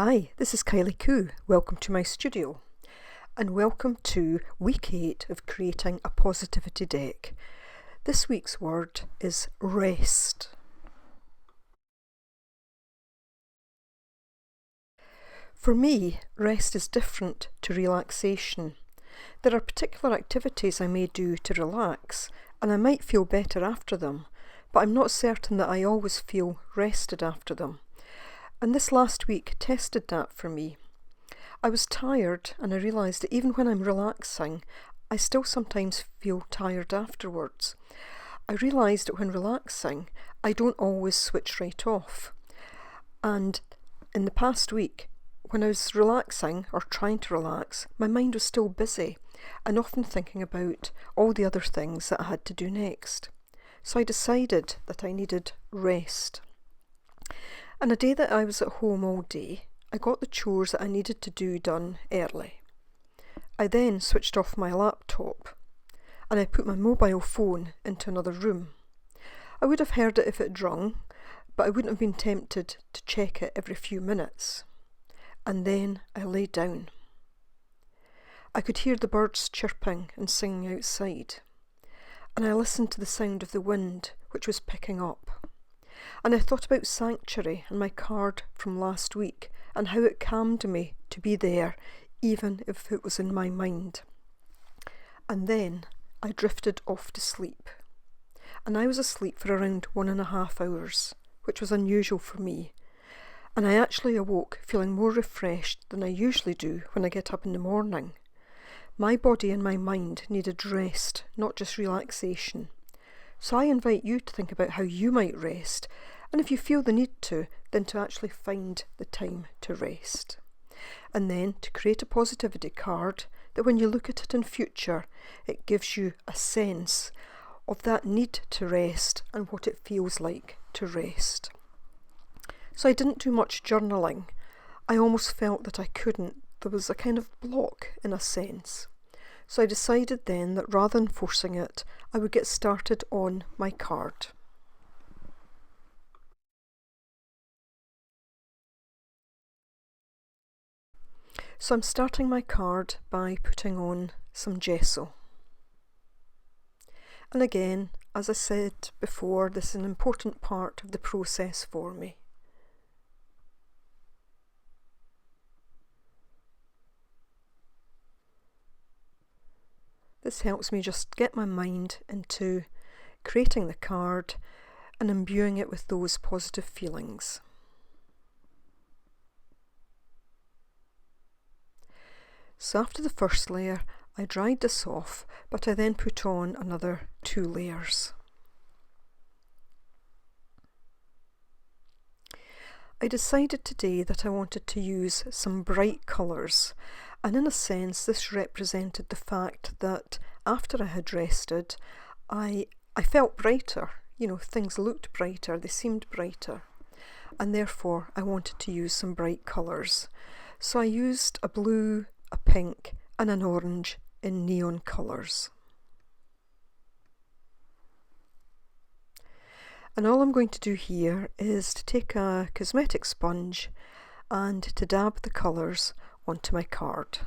Hi, this is Kylie Koo. Welcome to my studio and welcome to week 8 of creating a positivity deck. This week's word is rest. For me, rest is different to relaxation. There are particular activities I may do to relax and I might feel better after them, but I'm not certain that I always feel rested after them. And this last week tested that for me. I was tired and I realised that even when I'm relaxing, I still sometimes feel tired afterwards. I realised that when relaxing, I don't always switch right off. And in the past week, when I was relaxing or trying to relax, my mind was still busy and often thinking about all the other things that I had to do next. So I decided that I needed rest. And a day that I was at home all day, I got the chores that I needed to do done early. I then switched off my laptop and I put my mobile phone into another room. I would have heard it if it had rung, but I wouldn't have been tempted to check it every few minutes. And then I lay down. I could hear the birds chirping and singing outside, and I listened to the sound of the wind, which was picking up. And I thought about Sanctuary and my card from last week and how it calmed me to be there, even if it was in my mind. And then I drifted off to sleep. And I was asleep for around 1.5 hours, which was unusual for me. And I actually awoke feeling more refreshed than I usually do when I get up in the morning. My body and my mind needed rest, not just relaxation. So I invite you to think about how you might rest, and if you feel the need to, then to actually find the time to rest. And then to create a positivity card that when you look at it in future, it gives you a sense of that need to rest and what it feels like to rest. So I didn't do much journaling. I almost felt that I couldn't. There was a kind of block in a sense. So I decided then that rather than forcing it, I would get started on my card. So I'm starting my card by putting on some gesso. And again, as I said before, this is an important part of the process for me. This helps me just get my mind into creating the card and imbuing it with those positive feelings. So after the first layer, I dried this off, but I then put on another 2 layers. I decided today that I wanted to use some bright colours, and in a sense this represented the fact that after I had rested, I felt brighter. Things looked brighter, they seemed brighter, and therefore I wanted to use some bright colours. So I used a blue, a pink and an orange in neon colours. And all I'm going to do here is to take a cosmetic sponge and to dab the colours onto my card.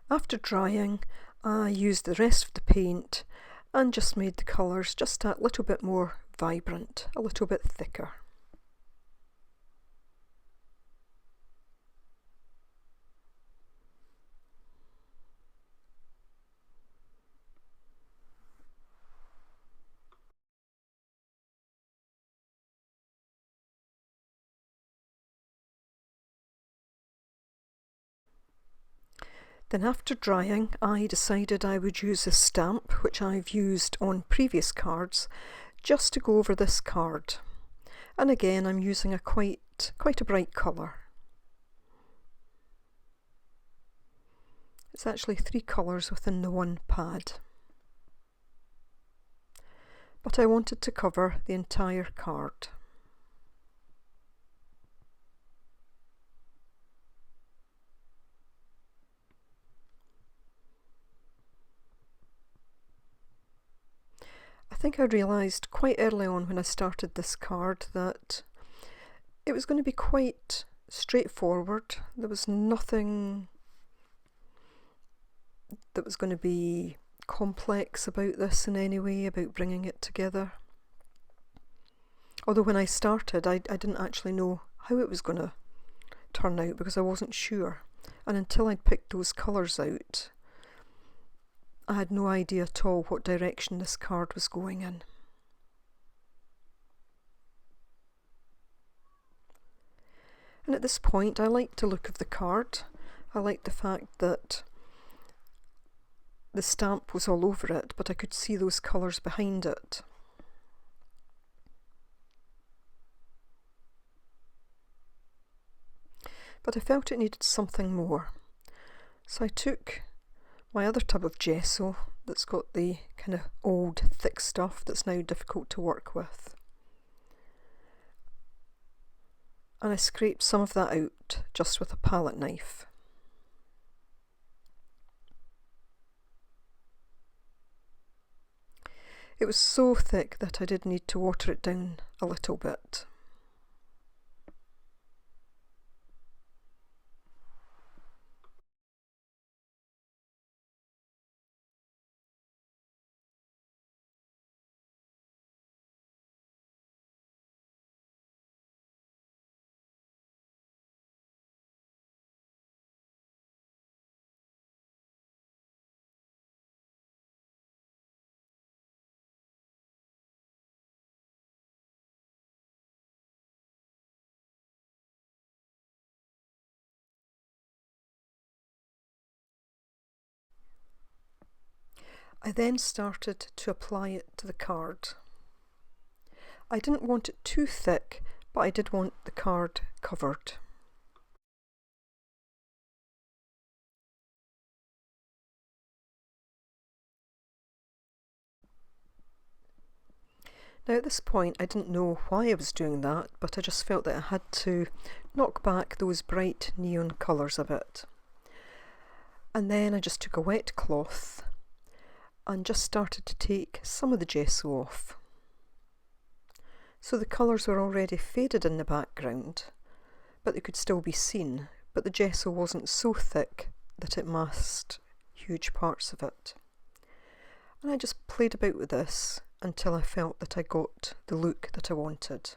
After drying, I used the rest of the paint and just made the colours just a little bit more vibrant, a little bit thicker. Then after drying, I decided I would use a stamp which I've used on previous cards just to go over this card. And again, I'm using a quite a bright colour. It's actually 3 colours within the one pad. But I wanted to cover the entire card. I think I realised quite early on when I started this card that it was going to be quite straightforward. There was nothing that was going to be complex about this in any way, about bringing it together. Although when I started, I didn't actually know how it was going to turn out because I wasn't sure. And until I'd picked those colours out, I had no idea at all what direction this card was going in. And at this point, I liked the look of the card. I liked the fact that the stamp was all over it, but I could see those colours behind it. But I felt it needed something more. So I took my other tub of gesso that's got the kind of old thick stuff that's now difficult to work with, and I scraped some of that out just with a palette knife. It was so thick that I did need to water it down a little bit. I then started to apply it to the card. I didn't want it too thick, but I did want the card covered. Now at this point I didn't know why I was doing that, but I just felt that I had to knock back those bright neon colours a bit. And then I just took a wet cloth and just started to take some of the gesso off. So the colours were already faded in the background, but they could still be seen, but the gesso wasn't so thick that it masked huge parts of it. And I just played about with this until I felt that I got the look that I wanted.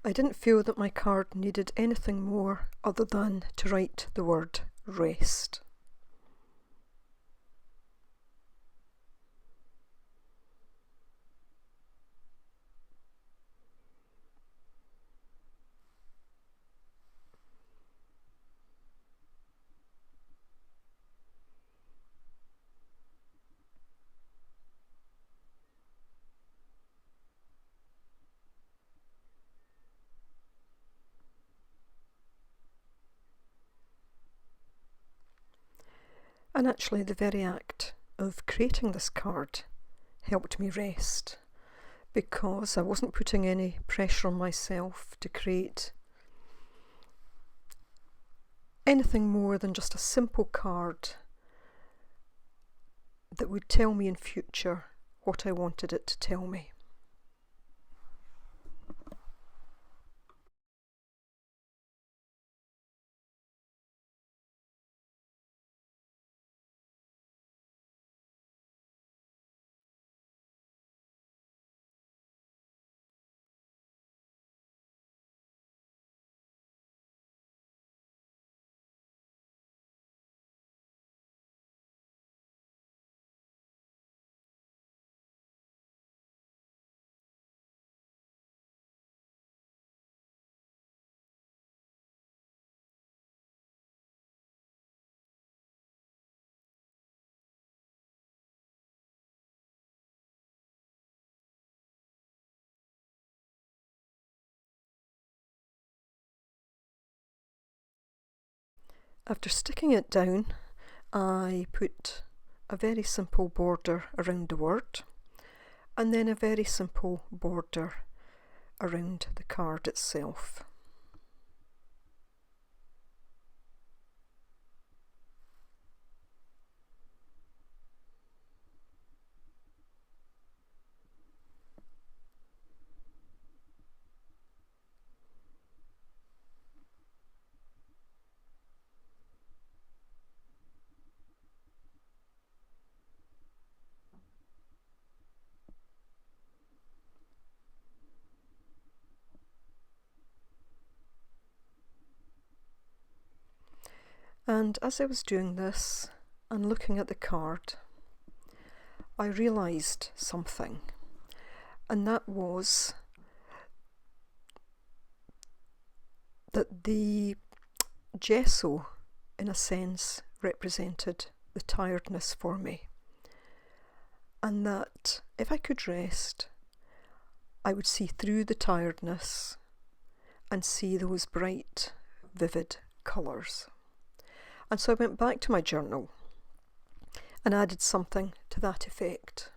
I didn't feel that my card needed anything more other than to write the word rest. And actually the very act of creating this card helped me rest, because I wasn't putting any pressure on myself to create anything more than just a simple card that would tell me in future what I wanted it to tell me. After sticking it down, I put a very simple border around the word, and then a very simple border around the card itself. And as I was doing this and looking at the card, I realised something, and that was that the gesso, in a sense, represented the tiredness for me, and that if I could rest, I would see through the tiredness and see those bright, vivid colours. And so I went back to my journal and added something to that effect.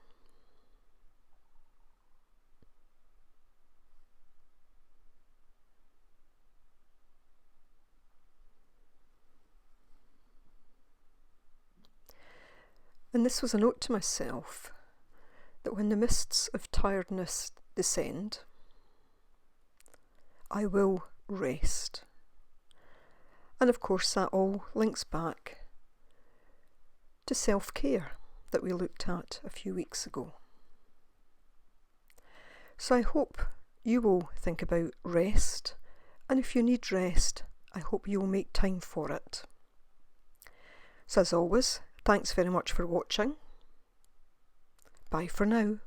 And this was a note to myself that when the mists of tiredness descend, I will rest. And of course that all links back to self-care that we looked at a few weeks ago. So I hope you will think about rest, and if you need rest, I hope you will make time for it. So as always, thanks very much for watching. Bye for now.